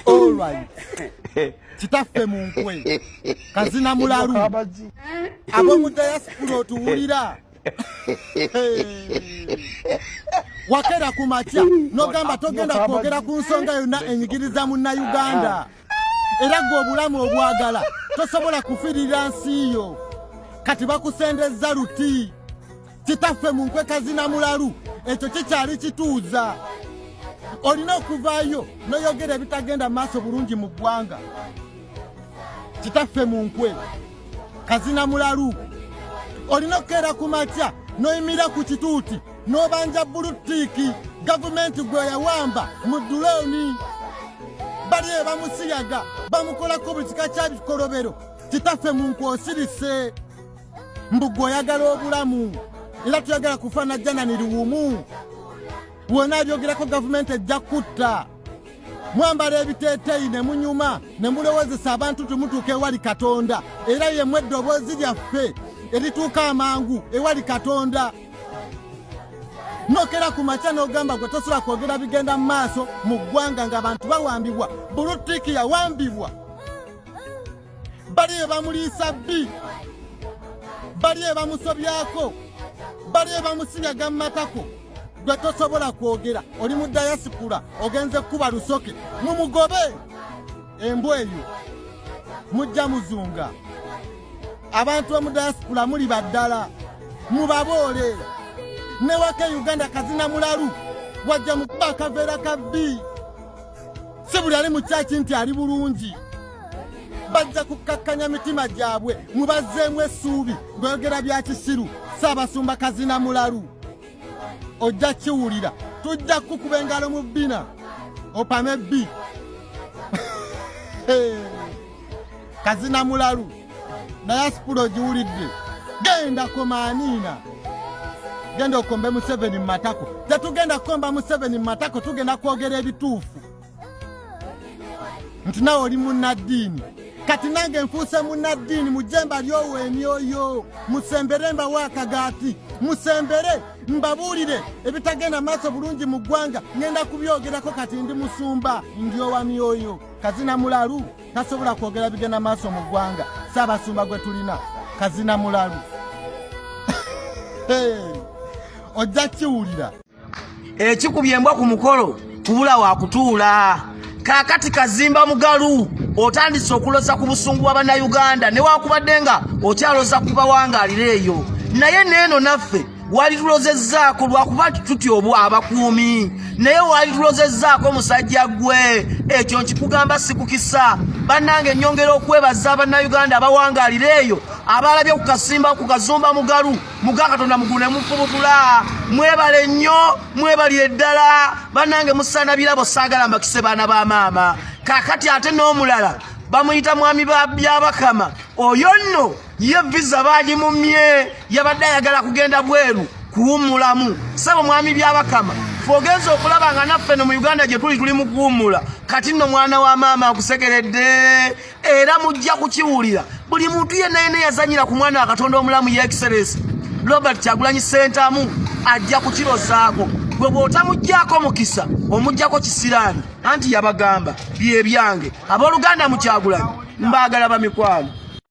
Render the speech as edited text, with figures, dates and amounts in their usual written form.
All right. Kitaffe mu nkwe. Kazina mulalu. Abo mu diaspora tuwulira. Wakera kumacha nogamba togenda kwogera ku nsonga yonna enyigiriza mu Uganda. Era gwe obulamu obwagala tosobola kufirira nsi yo. Kati bakusendeza luti. Kitaffe mu nkwe kazina mulalu. Ekyo kikyali kituuza. Olina okuvaayo noyogera ebitagenda maaso bulungi mu ggwanga. Kitaffe mu nkwe kazina mulalu. Olina okukeera ku makya noyimira ku kituuti n'obanja bulutiki gavumenti gwe yawamba mu duloni. Bali bamusiyaga bamukolako buli kika kya bikolobero. Kitaffe mu nkwe osirise. Mbu gwe oyagala obulamu era tuyagala kufaana janani liwumu. Wona byogerako gavumenti ejja kutta. Mwambala ebiteeteeyi ne munyuma ne mulowozesa abantu tumutuuka ewali Katonda. Era ye mwedde obwozi lyaffe erituuka amangu ewali Katonda. Nokera ku makya n'ogamba gwe tosobola kwogera bigenda mu maaso mu ggwanga ng'abantu bawambibwa. Bulutiki yawambibwa. Bali bamuliisa bbi. Bali bamusobyako. Bali bamusinyaga mu matako. Gwe tosobola kwogera oli mu diaspora ogenze kuba lusoke mumugobe embwa eyo mujja muzunga. Abantu mu diaspora muli baddala mubaboole ne wake Uganda kazina mulalu wajja mu kuba akaveera kabbi. Si buli ali mu kyaki nti ali bulungi. Bajja kukakkanya mitima gyabwe mubazzeemu essuubi ng'oyogera bya kisiru. Ssaabasumba kazina mulalu ojja kiwulira. Tujja kukuba engalo mu bbina opame ebbi. Kazina mulalu diaspora ogiwulidde. Genda komaaniina. Genda okombe Museveni mu matako. Tetugenda kukomba Museveni mu matako, tugenda kwogera ebituufu. Nti nawe oli munnaddiini. Kati nange nfuuse munnaddiini mujemba ly'oweeni oyo. Musembere mbawa akagaati. Musembere mbabuulire ebitagenda maaso bulungi mu ggwanga. Ngenda kubyogerako kati ndi musumba ndi owami oyo. Kazina mulalu tasobola kwogera bigenda maaso mu ggwanga. Ssaabasumba gwe tulina kazina mulalu. Ojja kiwulira. Ekikubye embwa ku mukolo tubula wa kutuula. Kaakati kazimba mugalu otandise okuloza ku busungu bw'Abannayuganda newakubadde nga okyaloza ku bawangaalira eyo. Naye neeno naffe wali tulozezzaako lwakuba tuti obwo abakuumi. Naye wali tulozezzaako musajja gwe. Ekyo nkikugamba sikukisa. Bannange ennyongera okwebaza Abannayuganda abawangaalira eyo abalabye ku kasimba ku kazumba mugalu muga Katonda mugune mufubutula. Mwebale nnyo mwebalire ddala. Bannange musaana birabo saagala mbakise baana ba maama. Kaakati ate n'omulala bamuyita mwami byabakama. Oyo nno ye visa baagimumye yabadde ayagala kugenda bweru kuwummulamu. Sabo mwami byabakama fogenza okulaba nga naffe no mu Uganda gye tuli mu kuwummula. Kati nno mwana wa maama akusekeredde era mujja kukiwulira. Buli muntu yenna yazanyira ku mwana wa Katonda omulamu ye Excellence Robert Kyagulanyi Ssentamu ajja kukirozaako. Gwe bw'otamuggyako mukisa omuggyako kisiraani anti yabagamba bye byange. Abooluganda mu Kyagulanyi mbaagala bamikwano.